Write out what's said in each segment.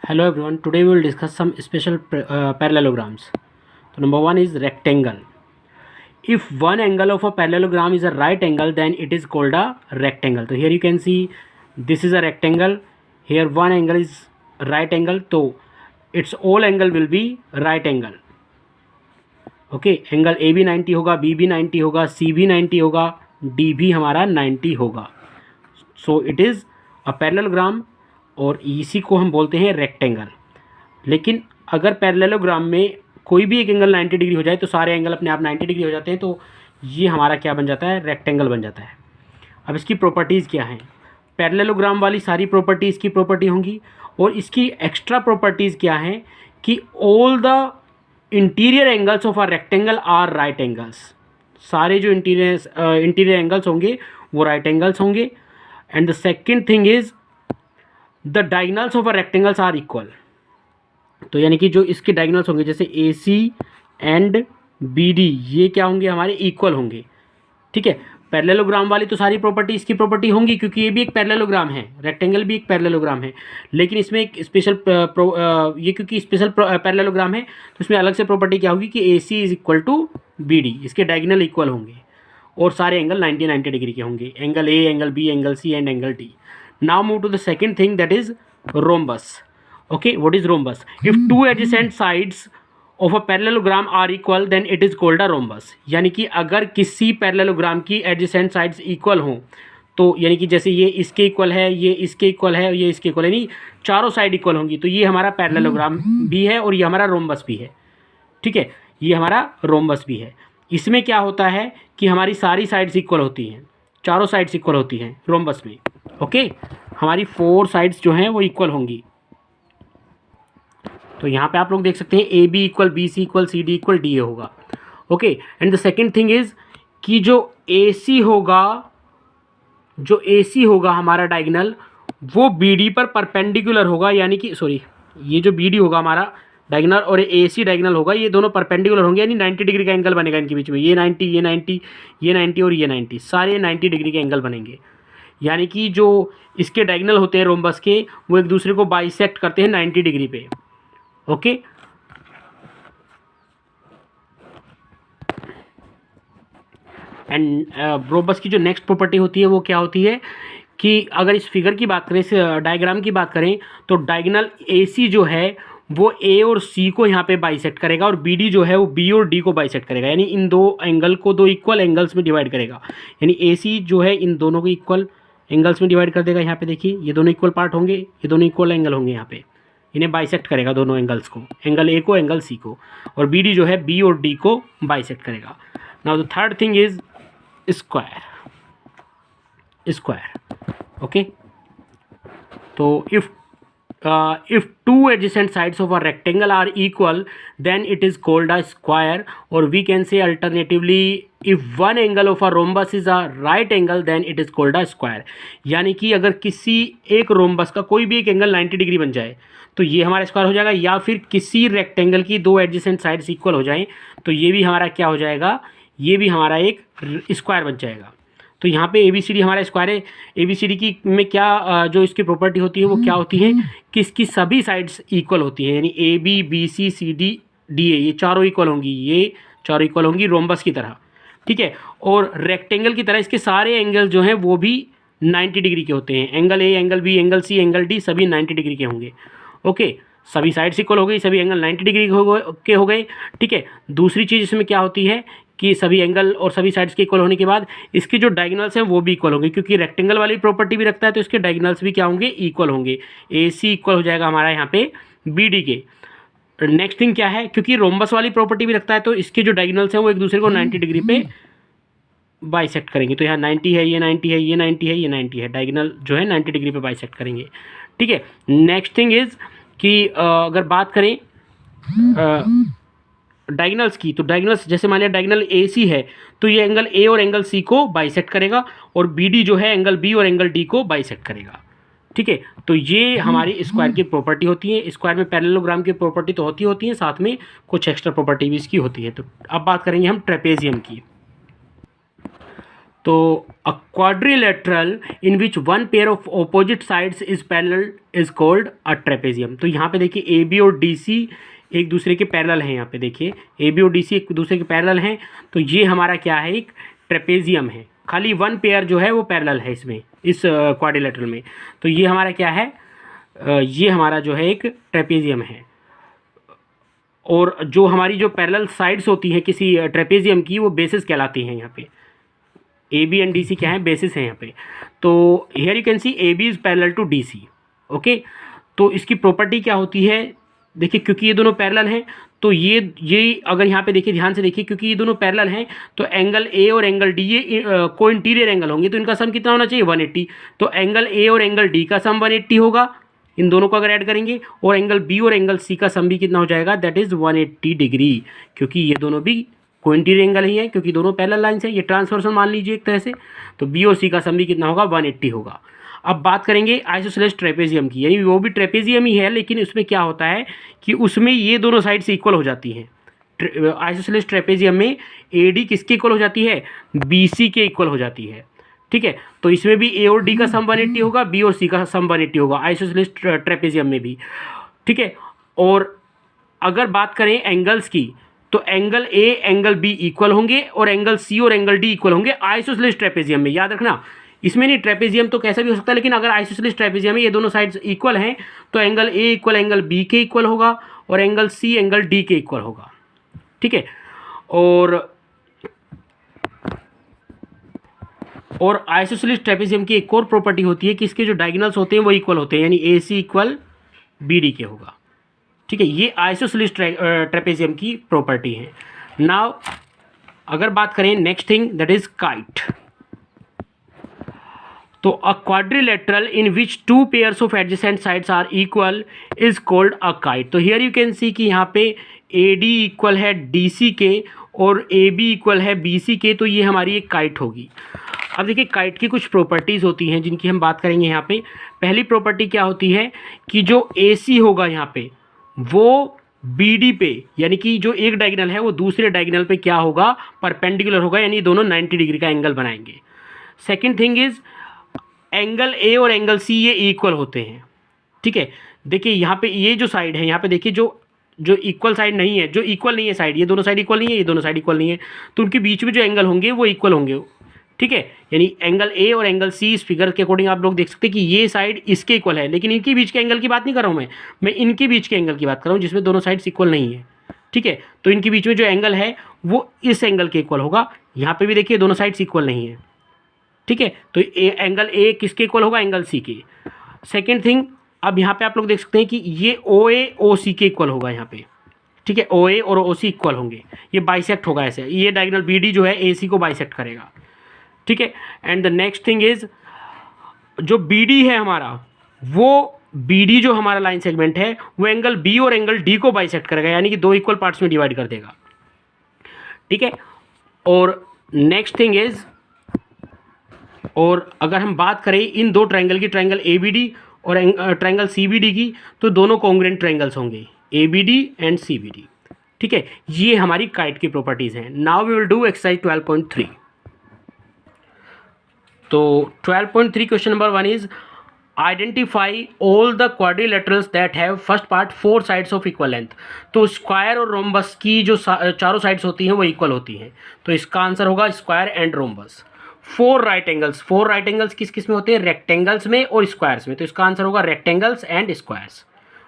Hello everyone, today we will discuss some special parallelograms. So number one is rectangle. If one angle of a parallelogram is a right angle, then it is called a rectangle. So here you can see this is a rectangle. Here one angle is right angle, so its all angle will be right angle. Okay angle A भी 90 होगा, B भी 90 होगा, सी भी 90 होगा, D भी हमारा 90 होगा. So it is a parallelogram और इसी को हम बोलते हैं रेक्टेंगल. लेकिन अगर पैरेललोग्राम में कोई भी एक एंगल 90 डिग्री हो जाए तो सारे एंगल अपने आप 90 डिग्री हो जाते हैं, तो ये हमारा क्या बन जाता है, रेक्टेंगल बन जाता है. अब इसकी प्रॉपर्टीज़ क्या हैं. पैरेललोग्राम वाली सारी प्रॉपर्टी इसकी प्रॉपर्टी होंगी और इसकी एक्स्ट्रा प्रॉपर्टीज़ क्या हैं कि all the interior angles of a rectangle are right angles. सारे जो इंटीरियर एंगल्स होंगे वो राइट एंगल्स होंगे. And the second thing is the diagonals of a rectangles are equal. तो यानी कि जो इसके डायगोनल्स होंगे जैसे A C and B D, ये क्या होंगे, हमारे इक्वल होंगे. ठीक है. पैरेललोग्राम वाली तो सारी प्रॉपर्टी इसकी प्रॉपर्टी होंगी क्योंकि ये भी एक पैरेललोग्राम है, रेक्टेंगल भी एक पैरेललोग्राम है. लेकिन इसमें एक स्पेशल ये क्योंकि स्पेशल पैरेललोग्राम है तो इसमें अलग से प्रॉपर्टी क्या होगी कि A C is equal to B D, इसके डायगोनल इक्वल होंगे और सारे एंगल 90 डिग्री के होंगे. Angle A, angle B, angle C and angle D. Now move to the second thing, that is rhombus. Okay, what is rhombus? If two adjacent sides of a parallelogram are equal, then it is called a rhombus. यानी कि अगर किसी parallelogram की adjacent sides equal हों तो यानी कि जैसे ये इसके इक्वल है, ये इसके इक्वल है, ये इसके इक्वल है, नहीं चारों साइड इक्वल होंगी, तो ये हमारा पैरेललोग्राम भी है और ये हमारा रोम्बस भी है. ठीक है, ये हमारा रोम्बस भी है. इसमें क्या होता है कि हमारी सारी साइड्स इक्वल होती हैं, चारों साइड्स इक्वल होती हैं रोम्बस में. ओके, हमारी 4 साइड्स जो हैं वो इक्वल होंगी. तो यहाँ पे आप लोग देख सकते हैं A B equal, B C equal, C D equal, D A होगा. Okay, and the second thing is कि जो ए सी होगा हमारा डायगोनल, वो बी डी पर परपेंडिकुलर होगा. यानी कि सॉरी, ये जो बी डी होगा हमारा डायगोनल और ए सी डायगोनल होगा, ये दोनों परपेंडिकुलर होंगे. यानी 90 डिग्री का एंगल बनेगा इनके बीच में. ये 90, ये 90, ये 90 और ये 90, सारे 90 डिग्री के एंगल बनेंगे. यानी कि जो इसके डायगोनल होते हैं रोम्बस के, वो एक दूसरे को बाइसेक्ट करते हैं 90 डिग्री पे. ओके, एंड रोम्बस की जो नेक्स्ट प्रॉपर्टी होती है वो क्या होती है कि अगर इस फिगर की बात करें, इस डायग्राम की बात करें, तो डायगोनल ए सी जो है वो ए और सी को यहाँ पे बाइसेक्ट करेगा और बी डी जो है वो बी और डी को बाइसेक्ट करेगा. यानी इन दो एंगल को दो इक्वल एंगल्स में डिवाइड करेगा. यानी ए सी जो है इन दोनों को इक्वल एंगल्स में डिवाइड कर देगा. यहाँ पे देखिए ये दोनों इक्वल पार्ट होंगे, ये दोनों इक्वल एंगल होंगे, यहाँ पे इन्हें बाइसेक्ट करेगा दोनों एंगल्स को, एंगल ए को, एंगल सी को, और बी डी जो है बी और डी को बाइसेक्ट करेगा. Now the third thing is square. Okay, तो if two adjacent sides of a rectangle are equal, then it is called a square. Or we can say alternatively, if one angle of a rhombus is a right angle, then it is called a square. यानी कि अगर किसी एक rhombus का कोई भी एक angle 90 degree बन जाए तो ये हमारा स्क्वायर हो जाएगा. या फिर किसी रेक्टेंगल की 2 एडजेसेंट साइड्स इक्वल हो जाएं तो ये भी हमारा क्या हो जाएगा, ये भी हमारा एक स्क्वायर बन जाएगा. तो यहाँ पे ए बी सी डी हमारा स्क्वायर है. ए बी सी डी की में क्या जो इसकी प्रॉपर्टी होती है वो क्या होती है कि इसकी सभी साइड्स इक्वल होती है. यानी A B, B C, C D, D A, ये चारों इक्वल होंगी, ये चारों इक्वल होंगी रोम्बस की तरह. ठीक है, और रेक्टेंगल की तरह इसके सारे एंगल जो हैं वो भी 90 डिग्री के होते हैं. Angle A, angle B, angle C, angle D सभी 90 डिग्री के होंगे. ओके, सभी साइड्स इक्वल हो गई, सभी एंगल 90 डिग्री के हो गए. ठीक है, दूसरी चीज़ इसमें क्या होती है कि सभी एंगल और सभी साइड्स के इक्वल होने के बाद इसके जो डायगोनल्स हैं वो भी इक्वल होंगे, क्योंकि रेक्टेंगल वाली प्रॉपर्टी भी रखता है तो इसके डायगोनल्स भी क्या होंगे, इक्वल होंगे. ए सी इक्वल हो जाएगा हमारा यहाँ पे बी डी के. नेक्स्ट थिंग क्या है, क्योंकि रोम्बस वाली प्रॉपर्टी भी रखता है तो इसके जो डायगोनल्स हैं वो एक दूसरे को 90 डिग्री पे बाइसेक्ट करेंगे. तो यहाँ 90 है, ये 90 है, ये 90 है, ये 90 है, डायगोनल जो है 90 डिग्री पे बाइसेक्ट करेंगे. ठीक है, नेक्स्ट थिंग इज़ कि अगर बात करें डायगोनल्स की, तो डायगोनल्स जैसे मान लिया डायगोनल ए सी है तो ये एंगल ए और एंगल सी को बाइसेक्ट करेगा और बी डी जो है एंगल बी और एंगल डी को बाइसेक्ट करेगा. ठीक है, तो ये हमारी स्क्वायर की प्रॉपर्टी होती है. स्क्वायर में पैरेललोग्राम की प्रॉपर्टी तो होती है, साथ में कुछ एक्स्ट्रा प्रॉपर्टी भी इसकी होती है. तो अब बात करेंगे हम ट्रेपेजियम की. तो a quadrilateral in which one pair of opposite sides is parallel is called a trapezium. तो यहाँ पे देखिए ए बी और डी सी एक दूसरे के पैरेलल हैं। यहाँ पे देखिए ए बी और डी सी एक दूसरे के पैरेलल हैं, तो ये हमारा क्या है, एक ट्रेपेजियम है। खाली वन पेयर जो है वो पैरेलल है इसमें, इस क्वाड्रिलेटरल में। तो ये हमारा क्या है, ये हमारा जो है एक ट्रेपेजियम है। और जो हमारी जो पैरेलल साइड्स होती हैं किसी ट्रेपेजियम की, वो बेसिस कहलाती हैं। यहाँ पे A B and D C क्या है, बेसिस है यहाँ पे। तो here you can see A B is parallel to D C. Okay, तो इसकी प्रॉपर्टी क्या होती है, देखिए क्योंकि ये दोनों पैरेलल हैं, तो ये अगर यहाँ पे देखिए, ध्यान से देखिए, क्योंकि ये दोनों पैरेलल हैं तो एंगल ए और एंगल डी ये को इंटीरियर एंगल होंगे, तो इनका सम कितना होना चाहिए, 180। तो एंगल ए और एंगल डी का सम 180 होगा, इन दोनों को अगर ऐड करेंगे, और एंगल बी और एंगल सी का सम भी कितना हो जाएगा, दैट इज़ 180 डिग्री, क्योंकि ये दोनों भी को इंटीरियर एंगल ही है, क्योंकि दोनों पैरेलल लाइन्स है। ये ट्रांसफॉर्मेशन मान लीजिए एक तरह से। तो बी और सी का सम भी कितना होगा, 180 होगा। अब बात करेंगे आइसोसेलेस ट्रेपेजियम की, यानी वो भी ट्रेपेजियम ही है, लेकिन उसमें क्या होता है कि उसमें ये दोनों साइड से इक्वल हो जाती हैं। आइसोसेलेस ट्रेपेजियम में ए डी किसके इक्वल हो जाती है, बी सी के इक्वल हो जाती है। ठीक है, तो इसमें भी ए और डी का सम 180 होगा, बी और सी का सम 180 होगा आइसोसेलेस ट्रेपेजियम में भी। ठीक है, और अगर बात करें एंगल्स की, तो angle A angle B equal होंगे और एंगल सी और एंगल डी इक्वल होंगे आइसोसेलेस ट्रेपेजियम में। याद रखना, इसमें नहीं, ट्रेपेजियम तो कैसा भी हो सकता है, लेकिन अगर आइसोसेलेस ट्रेपेजियम में ये दोनों साइड्स इक्वल हैं, तो angle A equal angle B के इक्वल होगा और एंगल सी एंगल डी के इक्वल होगा। ठीक है, और आइसोसेलेस ट्रेपेजियम की एक और प्रॉपर्टी होती है कि इसके जो डायगोनल्स होते हैं वो इक्वल होते हैं, यानी A C equal B D के होगा। ठीक है, ये आइसोसेलेस ट्रेपेजियम की प्रॉपर्टी है। नाउ अगर बात करें next thing, that is kite. तो a quadrilateral in which two pairs of adjacent sides are equal is called a kite. तो हियर यू कैन सी कि यहाँ पे ए डी इक्वल है डी सी के और ए बी इक्वल है B C के, तो ये हमारी एक काइट होगी। अब देखिए काइट की कुछ प्रॉपर्टीज़ होती हैं जिनकी हम बात करेंगे यहाँ पे। पहली प्रॉपर्टी क्या होती है कि जो ए सी होगा यहाँ पे, वो बी डी पे, यानी कि जो एक डायगोनल है वो दूसरे डायगोनल पे क्या होगा, परपेंडिकुलर होगा, यानी दोनों 90 डिग्री का एंगल बनाएंगे। Second thing is angle A और एंगल सी ये इक्वल होते हैं। ठीक है, देखिए यहाँ पे ये जो साइड है, यहाँ पे देखिए जो इक्वल साइड नहीं है, जो इक्वल नहीं है साइड, ये दोनों साइड इक्वल नहीं है, ये दोनों साइड इक्वल नहीं है, तो उनके बीच में जो एंगल होंगे वो इक्वल होंगे। ठीक है, यानी एंगल ए और एंगल सी, इस फिगर के अकॉर्डिंग आप लोग देख सकते हैं कि ये साइड इसके इक्वल है, लेकिन इनके बीच के एंगल की बात नहीं कर रहा हूँ मैं इनके बीच के एंगल की बात कर रहा हूँ जिसमें दोनों साइड्स इक्वल नहीं है। ठीक है, तो इनके बीच में जो एंगल है वो इस एंगल के इक्वल होगा। यहाँ पे भी देखिए दोनों साइड्स इक्वल नहीं है। ठीक है, तो एंगल ए किसके इक्वल होगा, एंगल सी के। सेकेंड थिंग, अब यहाँ पे आप लोग देख सकते हैं कि ये ओ ए ओ सी के इक्वल होगा यहाँ पे। ठीक है, ओ ए और ओ सी इक्वल होंगे, ये बाइसेक्ट होगा ऐसे, ये डायगोनल बी डी जो है ए सी को बाइसेक्ट करेगा। ठीक है, and the next thing is जो बी डी है हमारा, वो बी डी जो हमारा लाइन सेगमेंट है वो एंगल बी और एंगल डी को बाइसेक्ट करेगा, यानी कि दो इक्वल पार्ट्स में डिवाइड कर देगा। ठीक है, और नेक्स्ट थिंग इज, और अगर हम बात करें इन दो ट्रायंगल की, ट्रायंगल ए बी डी और ट्रायंगल सी बी डी की, तो दोनों कॉन्ग्रुएंट ट्रायंगल्स होंगे, A B D and C B D. ठीक है, ये हमारी काइट की प्रॉपर्टीज़ हैं। Now we will do exercise 12.3। तो 12.3 question number 1 is identify all the quadrilaterals that have first part 4 sides of equal length. तो square और रोम्बस की जो चारों साइड्स होती हैं वो इक्वल होती हैं, तो इसका आंसर होगा square and rhombus. 4 right angles किस किस में होते हैं, रेक्टेंगल्स में और स्क्वायर्स में, तो इसका आंसर होगा rectangles and squares.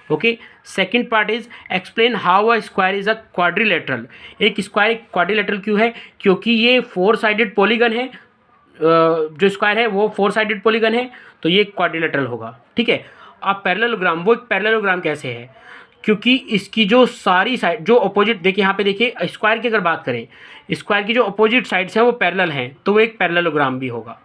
Okay, second part is explain how a square is a quadrilateral. एक स्क्वायर एक क्वाड्रिलेटरल क्यों है, क्योंकि ये 4 साइडेड पॉलीगन है, जो स्क्वायर है वो 4 साइडेड पॉलीगन है, तो ये क्वाड्रिलेटरल होगा। ठीक है, अब पैरेललोग्राम, वो एक पैरेललोग्राम कैसे है, क्योंकि इसकी जो सारी साइड जो अपोजिट, देखिए यहाँ पे देखिए स्क्वायर की अगर बात करें, स्क्वायर की जो अपोजिट साइड्स हैं वो पैरेलल हैं, तो वो एक पैरेललोग्राम भी होगा।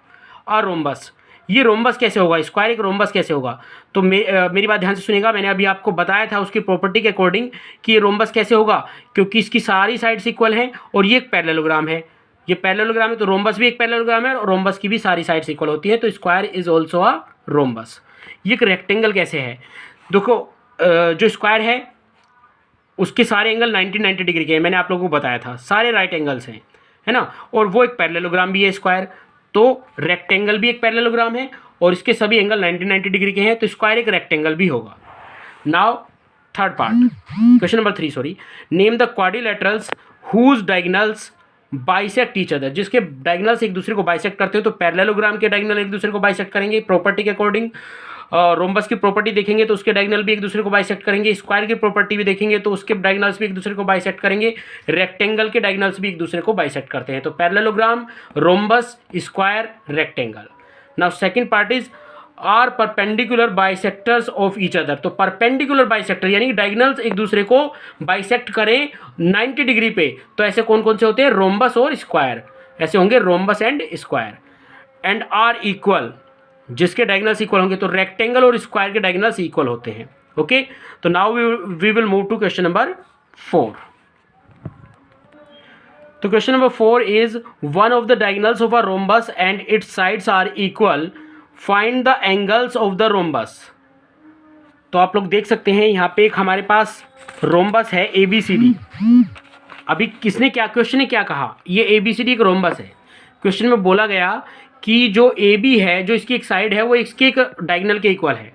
और रोम्बस, ये रोम्बस कैसे होगा, स्क्वायर एक रोम्बस कैसे होगा, तो मेरी बात ध्यान से सुनिएगा, मैंने अभी आपको बताया था उसकी प्रॉपर्टी के अकॉर्डिंग कि ये रोम्बस कैसे होगा, क्योंकि इसकी सारी साइड्स इक्वल हैं और ये एक पैरेललोग्राम है, ये पैरेललोग्राम है, तो रोम्बस भी एक पैरेललोग्राम है और रोम्बस की भी सारी साइड्स इक्वल होती है, तो square is also a rhombus. ये एक रेक्टेंगल कैसे है, देखो जो स्क्वायर है उसके सारे एंगल 90 डिग्री के हैं, मैंने आप लोगों को बताया था, सारे राइट एंगल्स हैं, है ना, और वो एक पैरेललोग्राम भी है स्क्वायर। तो रेक्टेंगल भी एक पैरेललोग्राम है और इसके सभी एंगल 90 डिग्री के हैं, तो स्क्वायर एक रेक्टेंगल भी होगा। Now third part, question number 3 sorry, name the quadrilaterals whose diagonals bisect each other, जिसके डायगोनल्स एक दूसरे को बाइसेक्ट करते हैं। तो पैरेललोग्राम के डायगोनल एक दूसरे को बाइसेक्ट करेंगे प्रॉपर्टी के अकॉर्डिंग। रोम्बस की प्रॉपर्टी देखेंगे तो उसके डायगोनल भी एक दूसरे को बाइसेक्ट करेंगे। स्क्वायर की प्रॉपर्टी भी देखेंगे तो उसके डायगोनल्स भी एक दूसरे को बाइसेक्ट करेंगे। रेक्टेंगल के डायगोनल्स भी एक दूसरे को बाइसेक्ट करते हैं। तो parallelogram, rhombus, square, rectangle. Now second part is are perpendicular bisectors of each other. तो परपेंडिकुलर बाइसेक्टर यानी कि डायगोनल्स एक दूसरे को बाइसेक्ट करें 90 डिग्री पे, तो ऐसे कौन कौन से होते हैं? रोम्बस और स्क्वायर, ऐसे होंगे rhombus and square. And are equal, जिसके डायगोनल्स इक्वल होंगे, तो रेक्टेंगल और स्क्वायर के डायगोनल्स इक्वल होते हैं। ओके, तो now we will move to question number 4। तो question number 4 is one of the diagonals of a rhombus and its sides are equal, find the angles of the rhombus. तो आप लोग देख सकते हैं यहाँ पे एक हमारे पास रोम्बस है ABCD। अभी किसने क्या, क्वेश्चन ने क्या कहा, ये ABCD एक रोम्बस है। क्वेश्चन में बोला गया कि जो AB है, जो इसकी एक साइड है, वो इसके एक डायगोनल के इक्वल है,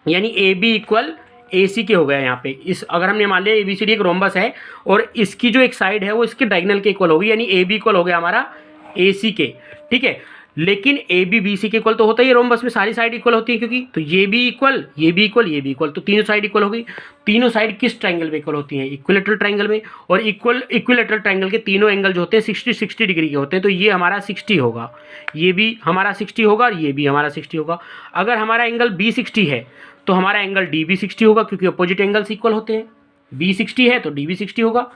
यानी AB इक्वल AC के हो गया यहाँ पे। इस अगर हमने मान लिया ABCD एक रोम्बस है और इसकी जो एक साइड है वो इसके डायगोनल के इक्वल होगी, यानी AB इक्वल हो गया हमारा AC के। ठीक है, लेकिन AB BC के इक्वल तो होता ही है, रोम्बस में सारी साइड इक्वल होती है क्योंकि, तो ये भी इक्वल, ये भी इक्वल, ये भी इक्वल, तो तीनों साइड इक्वल हो गई। तीनों साइड किस ट्रायंगल में इक्वल होती हैं? इक्विलेटरल ट्रायंगल में। और इक्विलेटरल ट्रायंगल के तीनों एंगल जो होते हैं 60 डिग्री के होते हैं, तो ये हमारा 60 होगा, ये भी हमारा 60 होगा और ये भी हमारा 60 होगा। अगर हमारा एंगल B 60 है तो हमारा एंगल D भी 60 होगा, क्योंकि अपोजिट एंगल्स इक्वल होते हैं। B 60 है तो D भी 60 होगा।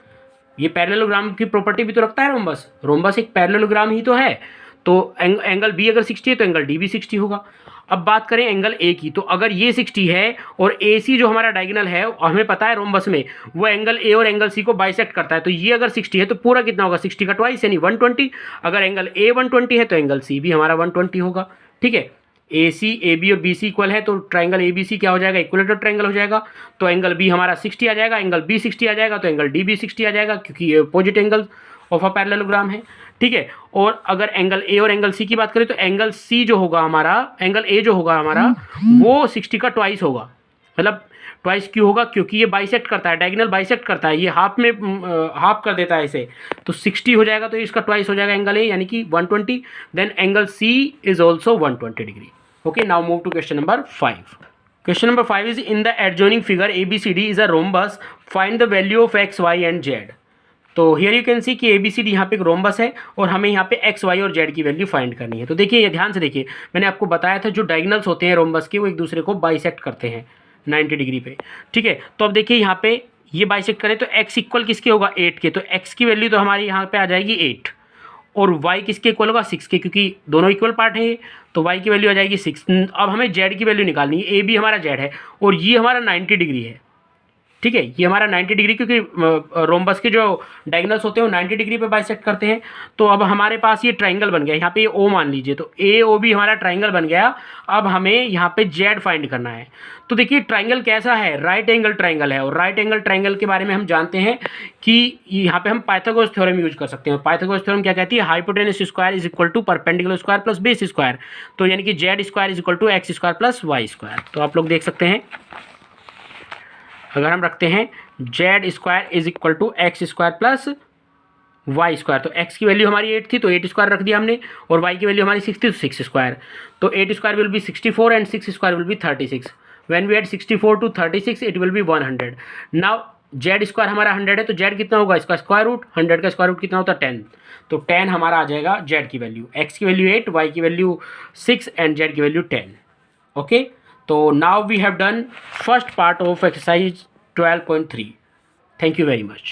ये पैरेललोग्राम की प्रॉपर्टी भी तो रखता है रोम्बस, रोम्बस एक पैरेललोग्राम ही तो है। तो एंगल B अगर 60 है तो एंगल D भी 60 होगा। अब बात करें एंगल A की, तो अगर ये 60 है और AC जो हमारा डायगोनल है, हमें पता है रोम्बस में वो एंगल A और एंगल C को बाइसेक्ट करता है, तो ये अगर 60 है तो पूरा कितना होगा? 60 का ट्वाइस यानी 120। अगर एंगल A 120 है तो एंगल C भी हमारा 120 होगा। ठीक है, AC AB और BC इक्वल है, तो ट्रायंगल ABC क्या हो जाएगा? इक्विलेटरल ट्रायंगल हो जाएगा। तो एंगल B हमारा 60 आ जाएगा, एंगल B 60 आ जाएगा, तो एंगल D भी 60 आ जाएगा, क्योंकि ये opposite angle of a parallelogram है। ठीक है, और अगर एंगल A और एंगल C की बात करें तो एंगल C जो होगा हमारा, एंगल A जो होगा हमारा वो 60 का ट्वाइस होगा। मतलब ट्वाइस क्यों होगा? क्योंकि ये बाइसेक्ट करता है, डायगोनल बाइसेक्ट करता है, ये हाफ में हाफ कर देता है इसे, तो 60 हो जाएगा, तो इसका ट्वाइस हो जाएगा एंगल A यानी कि 120। Then angle C is also 120 degree. Okay, now move to question number 5। Question number 5 is in the adjoining figure ABCD is a rhombus, find the value of X, Y and Z। तो here you can see कि ABCD यहाँ पे एक rhombus है और हमें यहाँ पे X, Y और Z की वैल्यू फाइंड करनी है। तो देखिए, ये ध्यान से देखिए, मैंने आपको बताया था जो डायगोनल्स होते हैं रोम्बस के वो एक दूसरे को बाइसेक्ट करते हैं 90 डिग्री पे। ठीक है, तो अब देखिए यहाँ पे ये बाइसेक्ट करें तो X इक्वल किसके होगा? 8 के। तो X की वैल्यू तो हमारी यहाँ पे आ जाएगी 8, और Y किसके इक्वल होगा? 6 के, क्योंकि दोनों इक्वल पार्ट है, तो Y की वैल्यू आ जाएगी 6। अब हमें Z की वैल्यू निकालनी है। AB हमारा Z है और ये हमारा 90 डिग्री है। ठीक है, ये हमारा 90 डिग्री, क्योंकि रोम्बस के जो डायगोनल्स होते हैं वो 90 डिग्री पे बाइसेक्ट करते हैं। तो अब हमारे पास ये ट्रायंगल बन गया, यहाँ पे ये O मान लीजिए, तो AOB हमारा ट्रायंगल बन गया। अब हमें यहाँ पे Z फाइंड करना है। तो देखिए ट्रायंगल कैसा है? राइट एंगल ट्रायंगल है, और राइट एंगल ट्रायंगल के बारे में हम जानते हैं कि यहाँ पे हम पाइथागोरस थ्योरम यूज कर सकते हैं। पाइथागोरस थ्योरम क्या कहती है? Hypotenuse square is equal to perpendicular square plus base square, तो यानी कि Z square is equal to X square plus Y square. तो आप लोग देख सकते हैं, अगर हम रखते हैं Z square is equal to X square plus Y square, तो X की वैल्यू हमारी 8 थी तो 8 स्क्वायर रख दिया हमने, और Y की वैल्यू हमारी 6 थी तो 6 स्क्वायर। तो 8 square will be 64 and 6 square will be 36। When we add 64 to 36 it will be 100। Now Z square हमारा 100 है, तो Z कितना होगा? इसका स्क्वायर रूट, 100 का स्क्वायर रूट कितना होता है? 10। तो 10 हमारा आ जाएगा Z की वैल्यू, X की वैल्यू 8, Y की वैल्यू 6 एंड Z की वैल्यू 10। ओके, तो now we have done first part of exercise 12.3. Thank you very much.